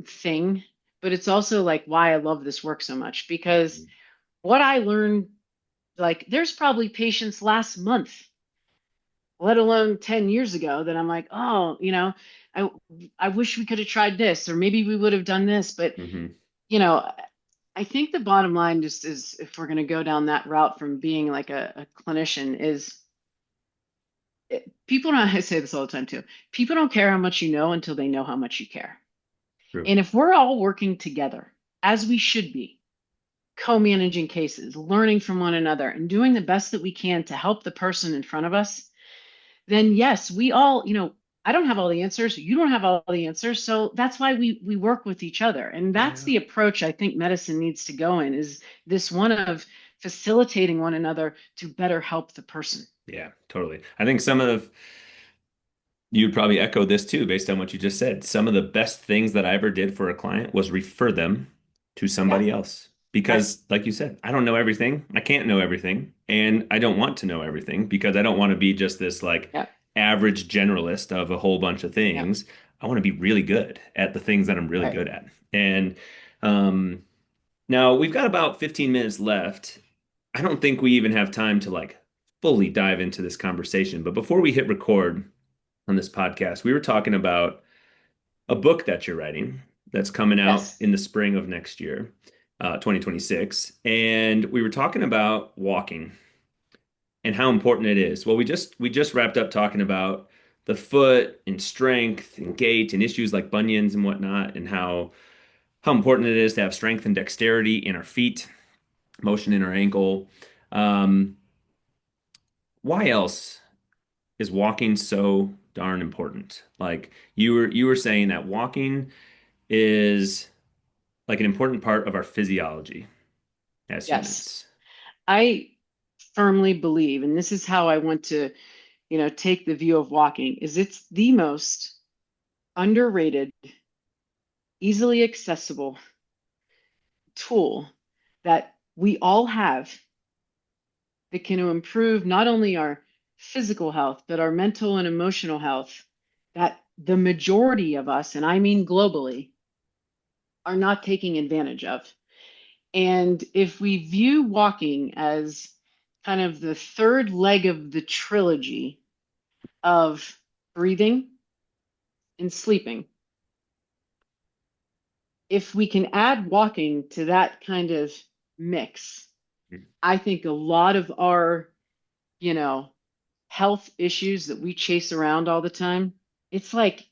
thing, but it's also like why I love this work so much because what I learned, like, there's probably patients last month, let alone 10 years ago, that I'm like, oh, I, I wish we could have tried this, or maybe we would have done this, but Hmm. you know, I think the bottom line just is, if we're going to go down that route from being like a clinician, is people don't, I say this all the time too. People don't care how much you know until they know how much you care. True. And if we're all working together, as we should be, co-managing cases, learning from one another, and doing the best that we can to help the person in front of us, then yes, we all, I don't have all the answers. You don't have all the answers. So that's why we work with each other. And that's Yeah. the approach I think medicine needs to go in, is this one of facilitating one another to better help the person. Yeah, totally. I think some of you'd probably echo this too, based on what you just said. Some of the best things that I ever did for a client was refer them to Yeah, somebody else. right. Because, like you said, I don't know everything. I can't know everything. And I don't want to know everything because I don't want to be just this like Yeah, average generalist of a whole bunch of yeah, things. I want to be really good at the things that I'm really right. good at. And um, now we've got about 15 minutes left. I don't think we even have time to like fully dive into this conversation. But before we hit record, on this podcast, we were talking about a book that you're writing that's coming out Yes, in the spring of next year, 2026. And we were talking about walking and how important it is. Well, we just wrapped up talking about the foot and strength and gait and issues like bunions and whatnot, and how important it is to have strength and dexterity in our feet, motion in our ankle. Um, why else is walking so darn important? Like you were saying that walking is like an important part of our physiology as yes. humans. I firmly believe, and this is how I want to, take the view of walking, is it's the most underrated, easily accessible tool that we all have that can improve not only our physical health, but our mental and emotional health, that the majority of us, and I mean globally, are not taking advantage of. And if we view walking as kind of the third leg of the trilogy of breathing and sleeping, if we can add walking to that kind of mix, I think a lot of our, you know, health issues that we chase around all the time, it's like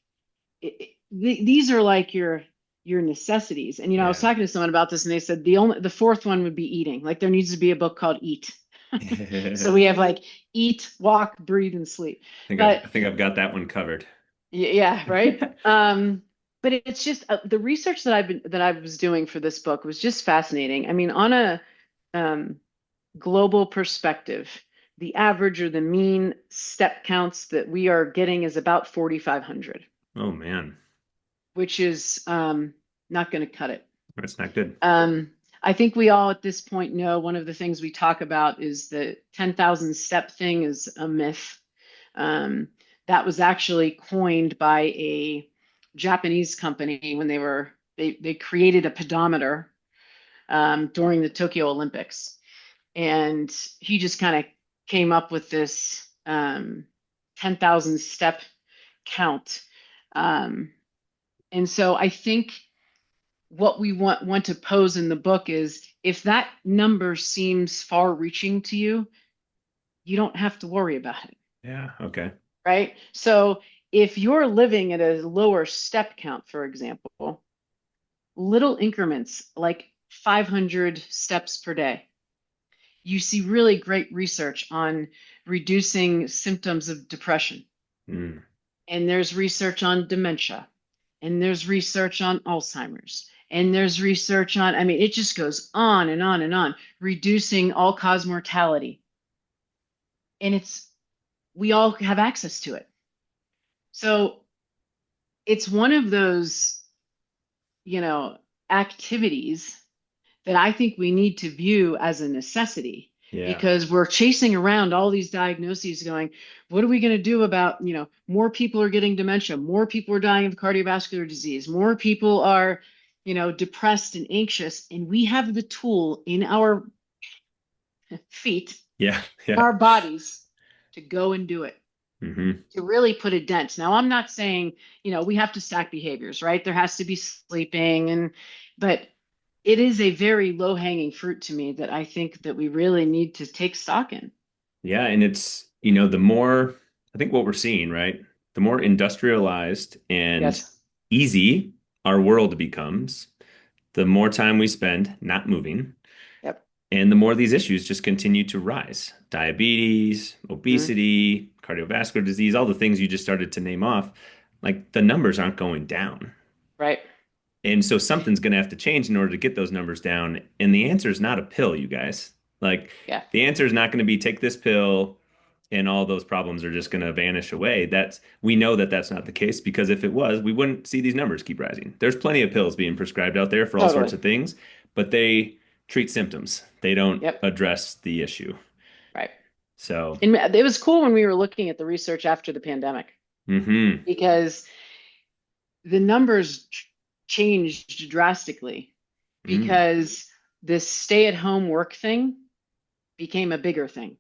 these are like your necessities. And I was Yeah. talking to someone about this, and they said the fourth one would be eating. Like there needs to be a book called Eat. So I we have like eat, walk, breathe, and sleep. think I've But I think I've got that one covered. yeah, right. But it's just the research that I was doing for this book was just fascinating. I mean, on a um, global perspective, the average or the mean step counts that we are getting is about 4,500, Oh man, which is not going to cut it. that's not good. Um, I think we all at this point know one of the things we talk about is the 10,000 step thing is a myth. Um, that was actually coined by a Japanese company when they created a pedometer during the Tokyo Olympics, and he just kind of came up with this 10,000 step count. Um, and so I think what we want to pose in the book is, if that number seems far reaching to you, you don't have to worry about it, Yeah. Okay. right? So if you're living at a lower step count, for example, little increments like 500 steps per day, you see really great research on reducing symptoms of depression. Mm. And there's research on dementia, and there's research on Alzheimer's, and there's research on, I mean, it just goes on and on and on, reducing all cause mortality. And we all have access to it. So it's one of those, you know, activities that I think we need to view as a necessity, Yeah. because we're chasing around all these diagnoses going, what are we going to do about, more people are getting dementia, more people are dying of cardiovascular disease, more people are, depressed and anxious, and we have the tool in our feet, Yeah. Yeah. our bodies, to go and do it, Hmm. to really put a dent. Now, I'm not saying, we have to stack behaviors, right? There has to be sleeping, but it is a very low hanging fruit to me that I think that we really need to take stock in. Yeah, and it's, the more I think what we're seeing, right? The more industrialized and Yes. easy our world becomes, the more time we spend not moving, Yep. and the more these issues just continue to rise. Diabetes, Mhm. obesity, cardiovascular disease, all the things you just started to name off, like the numbers aren't going down. Right. And so something's going to have to change in order to get those numbers down. And the answer is not a pill, you guys. Like Yeah. the answer is not going to be take this pill and all those problems are just going to vanish away. We know that that's not the case because if it was, we wouldn't see these numbers keep rising. There's plenty of pills being prescribed out there for all sorts Totally. of things, but they treat symptoms. They don't Yep. address the issue. Right. So, And it was cool when we were looking at the research after the pandemic hmm because the numbers changed drastically mm, because this stay-at-home work thing became a bigger thing.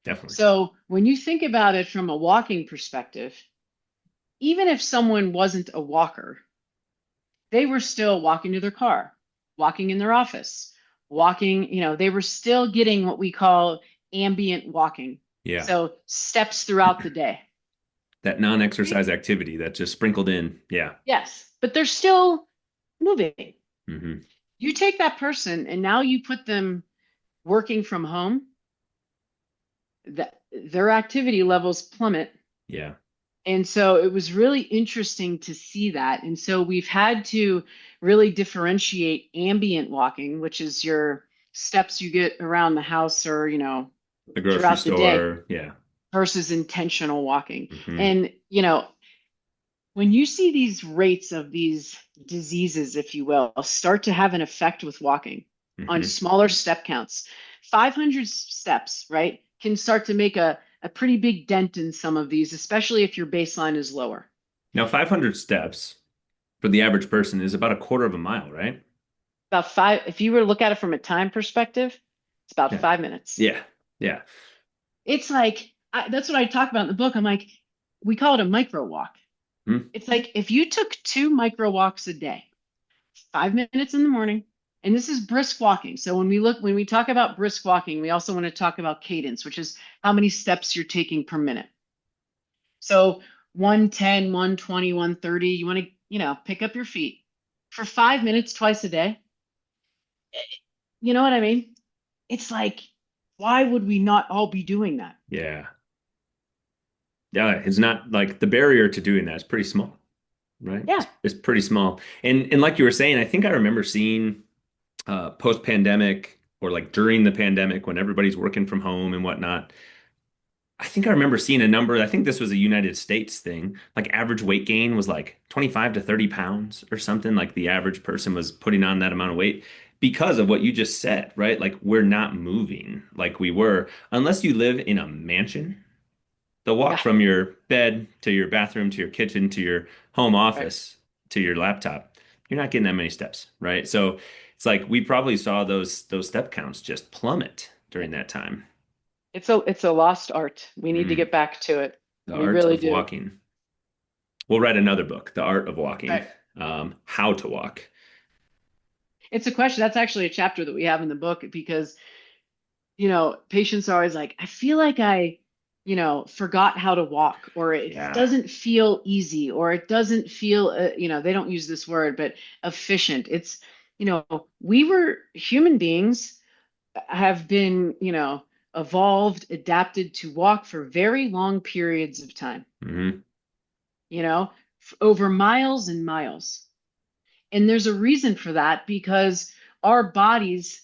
definitely. So when you think about it from a walking perspective, even if someone wasn't a walker, they were still walking to their car, walking in their office, walking, they were still getting what we call ambient walking. Yeah. So steps throughout the day. That non-exercise activity that just sprinkled in. Yeah. Yes, but they're still moving. Hmm. You take that person and now you put them working from home, that their activity levels plummet. Yeah. And so it was really interesting to see that. And so we've had to really differentiate ambient walking, which is your steps you get around the house or, The grocery throughout the day, store. Yeah. versus intentional walking. Hmm. And, when you see these rates of these diseases, if you will, start to have an effect with walking on Hmm. smaller step counts, 500 steps, right, can start to make a pretty big dent in some of these, especially if your baseline is lower. Now, 500 steps for the average person is about a quarter of a mile, right? About five, if you were to look at it from a time perspective, it's about Yeah. 5 minutes. Yeah. Yeah. It's like, that's what I talk about in the book. I'm like, we call it a micro walk. Hmm. It's like if you took two micro walks a day, 5 minutes in the morning. And this is brisk walking. So when we talk about brisk walking, we also want to talk about cadence, which is how many steps you're taking per minute. So 110, 120, 130, you want to, pick up your feet for 5 minutes twice a day. You know what I mean? It's like, why would we not all be doing that? Yeah. Yeah. It's not like the barrier to doing that is pretty small, right? Yeah. It's pretty small. And like you were saying, I think I remember seeing post-pandemic or like during the pandemic when everybody's working from home and whatnot. I think I remember seeing a number. I think this was a United States thing. Like average weight gain was like 25 to 30 pounds or something. Like the average person was putting on that amount of weight because of what you just said, right? Like we're not moving like we were. Unless you live in a mansion, the walk Yeah. from your bed to your bathroom to your kitchen to your home Right. office to your laptop, you're not getting that many steps, right? So it's like we probably saw those step counts just plummet during that time. It's a lost art. We need to Mm, get back to it. the We art really of do. walking. We'll write another book, The Art of Walking, Right. How to Walk. It's a question. That's actually a chapter that we have in the book because patients are always like, I feel like I, forgot how to walk, or it Yeah. doesn't feel easy, or it doesn't feel, they don't use this word, but efficient. It's, we were human beings have been, evolved, adapted to walk for very long periods of time, Hmm. you know, over miles and miles. And there's a reason for that because our bodies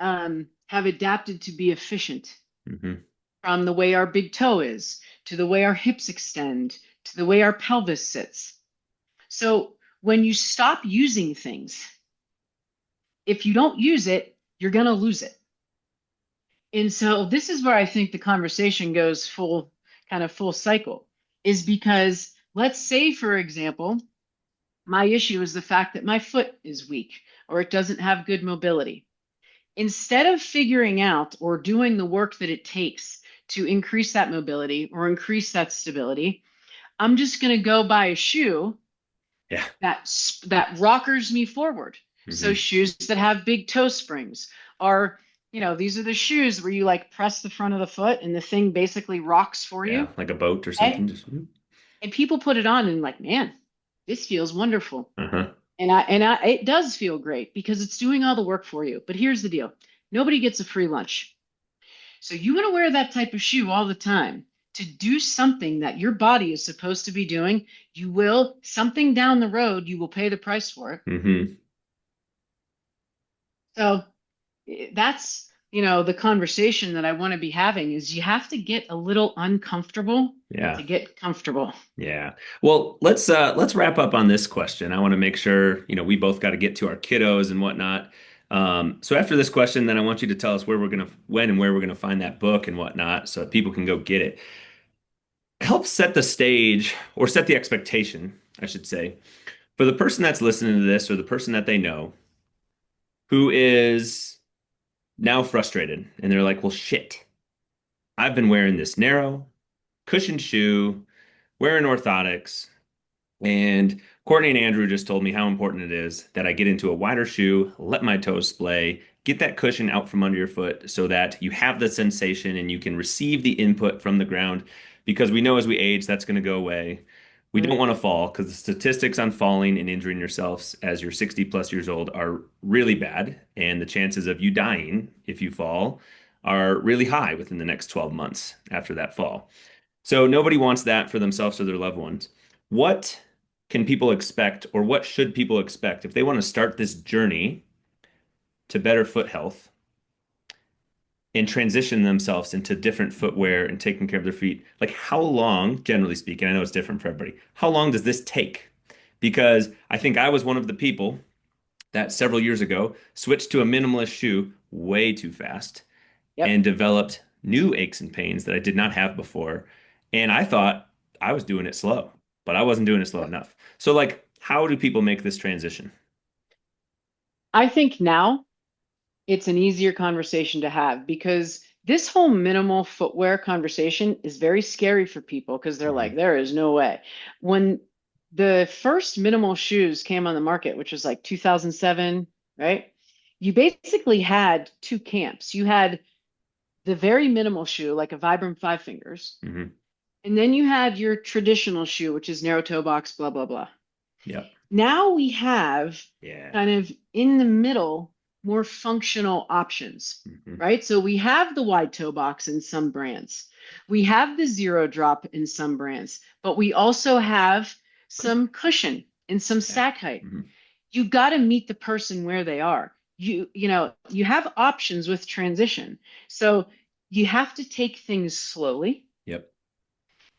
have adapted to be efficient Hmm. from the way our big toe is, to the way our hips extend, to the way our pelvis sits. So when you stop using things, if you don't use it, you're going to lose it. And so this is where I think the conversation goes full cycle, is because let's say, for example, my issue is the fact that my foot is weak or it doesn't have good mobility. Instead of figuring out or doing the work that it takes to increase that mobility or increase that stability, I'm just going to go buy a shoe Yeah. that rockers me forward. So Hmm. shoes that have big toe springs are, these are the shoes where you like press the front of the foot and the thing basically rocks for Yeah, you. like a boat or Okay. something. Just And people put it on and like, man, this feels wonderful. uh-huh. It does feel great because it's doing all the work for you. But here's the deal. Nobody gets a free lunch. So you want to wear that type of shoe all the time to do something that your body is supposed to be doing. You will, something down the road, you will pay the price for it. Hmm. So that's, the conversation that I want to be having is you have to get a little uncomfortable Yeah. to get comfortable. Yeah. Well, let's wrap up on this question. I want to make sure, we both got to get to our kiddos and whatnot. So after this question, then I want you to tell us when and where we're gonna find that book and whatnot, so that people can go get it. Help set the stage or set the expectation, I should say, for the person that's listening to this or the person that they know who is now frustrated and they're like, well, shit, I've been wearing this narrow, cushioned shoe, wearing orthotics. And Courtney and Andrew just told me how important it is that I get into a wider shoe, let my toes splay, get that cushion out from under your foot so that you have the sensation and you can receive the input from the ground. Because we know as we age, that's going to go away. We don't want to Mhm. fall because the statistics on falling and injuring yourselves as you're 60 plus years old are really bad. And the chances of you dying if you fall are really high within the next 12 months after that fall. So nobody wants that for themselves or their loved ones. What can people expect, or what should people expect if they want to start this journey to better foot health and transition themselves into different footwear and taking care of their feet? Like, how long, generally speaking, I know it's different for everybody, how long does this take? Because I think I was one of the people that several years ago switched to a minimalist shoe way too fast Yep. and developed new aches and pains that I did not have before. And I thought I was doing it slow, but I wasn't doing it slow Yep. enough. So, like, how do people make this transition? I think now it's an easier conversation to have because this whole minimal footwear conversation is very scary for people because they're like, Hmm. there is no way. When the first minimal shoes came on the market, which was like 2007, right? You basically had two camps. You had the very minimal shoe, like a Vibram Five Fingers, Hmm. and then you had your traditional shoe, which is narrow toe box, blah, blah, blah. Yep. Now we have Yeah. kind of in the middle more functional options, Hmm. right? So we have the wide toe box in some brands. We have the zero drop in some brands, but we also have some cushion and some Stack. stack height. Hmm. You've got to meet the person where they are. You have options with transition. So you have to take things slowly. Yep.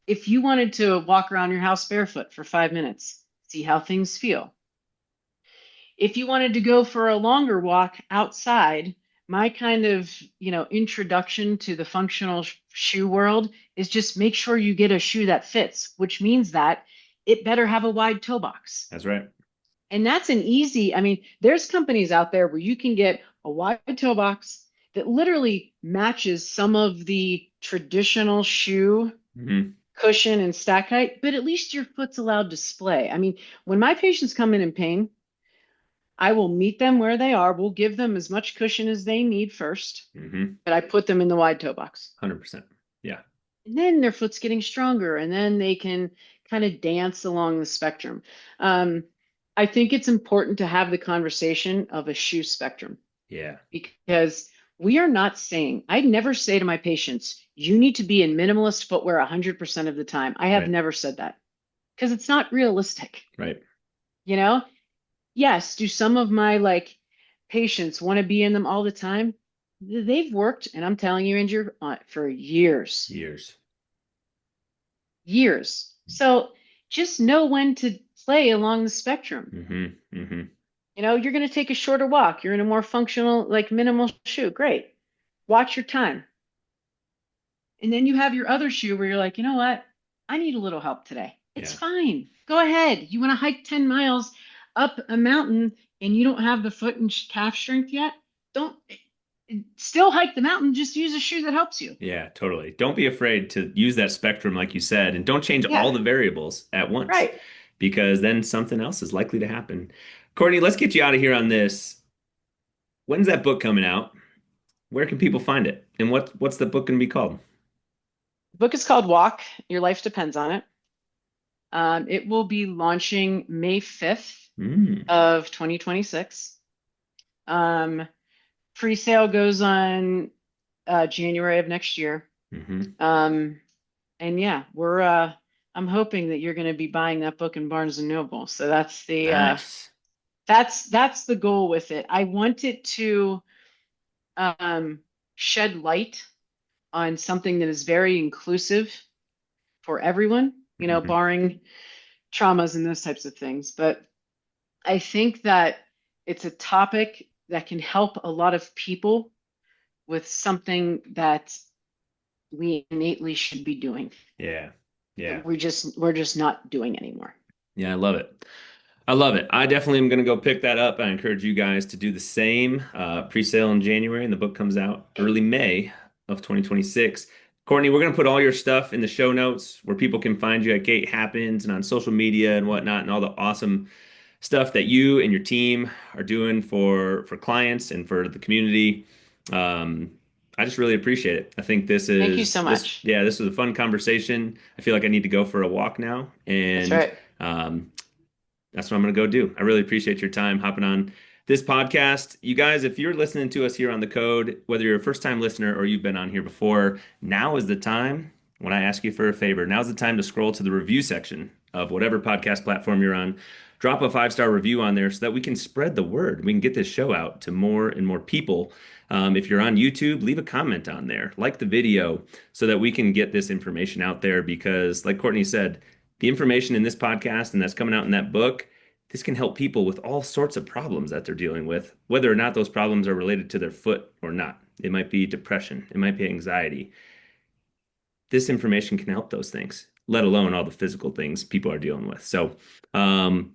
If you wanted to walk around your house barefoot for 5 minutes, see how things feel. If you wanted to go for a longer walk outside, my kind of, introduction to the functional shoe world is just make sure you get a shoe that fits, which means that it better have a wide toe box. That's right. And that's an easy, I mean, there's companies out there where you can get a wide toe box that literally matches some of the traditional shoe Hmm. cushion and stack height, but at least your foot's allowed to splay. I mean, when my patients come in pain, I will meet them where they are. We'll give them as much cushion as they need first, Hmm. but I put them in the wide toe box. 100%. Yeah. And then their foot's getting stronger, and then they can kind of dance along the spectrum. Um, I think it's important to have the conversation of a shoe spectrum Yeah. because we are not saying, I never say to my patients, you need to be in minimalist footwear 100% of the time. I have Right. never said that because it's not realistic. Right. You know, yes, do some of my like patients want to be in them all the time? They've worked, and I'm telling you, Andrew, for years, Years. years. So just know when to play along the spectrum. Hmm. Hmm. You're going to take a shorter walk. You're in a more functional, like minimal shoe. Great. Watch your time. And then you have your other shoe where you're like, you know what? I need a little help today. It's Yeah. fine. Go ahead. You want to hike 10 miles up a mountain and you don't have the foot and calf strength yet? Don't still hike the mountain. Just use a shoe that helps you. Yeah, totally. Don't be afraid to use that spectrum, like you said, and don't change Yeah, all the variables at once. right. because then something else is likely to happen. Courtney, let's get you out of here on this. When's that book coming out? Where can people find it? And what's the book going to be called? The book is called Walk. Your life depends on it. It will be launching May 5th Mm, of 2026. Um, Pre-sale goes on January of next year. hmm. Um, and yeah, we're I'm hoping that you're going to be buying that book in Barnes and Noble. So Nice. that's the goal with it. I want it to um, shed light on something that is very inclusive for everyone, Hmm. barring traumas and those types of things. But I think that it's a topic that can help a lot of people with something that we innately should be doing Yeah. that Yeah. we're just not doing anymore. Yeah, I love it. I love it. I definitely am going to go pick that up. I encourage you guys to do the same. Pre-sale in January, and the book comes out early May of 2026. Courtney, we're going to put all your stuff in the show notes where people can find you at Gait Happens and on social media and whatnot, and all the awesome stuff that you and your team are doing for clients and for the community. Um, I just really appreciate it. I think Thank you so much. this was a fun conversation. I feel like I need to go for a walk now, That's and right. um, that's what I'm going to go do. I really appreciate your time hopping on this podcast. You guys, if you're listening to us here on the code, whether you're a first time listener or you've been on here before, now is the time when I ask you for a favor. Now's the time to scroll to the review section of whatever podcast platform you're on. Drop a 5-star review on there so that we can spread the word. We can get this show out to more and more people. If you're on YouTube, leave a comment on there, like the video, so that we can get this information out there. Because, like Courtney said, the information in this podcast and that's coming out in that book, this can help people with all sorts of problems that they're dealing with, whether or not those problems are related to their foot or not. It might be depression, it might be anxiety. This information can help those things, let alone all the physical things people are dealing with. So, um,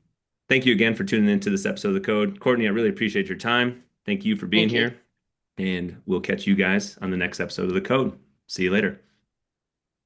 thank you again for tuning into this episode of The Code. Courtney, I really appreciate your time. Thank you for being Thank you. here, and we'll catch you guys on the next episode of The Code. See you later.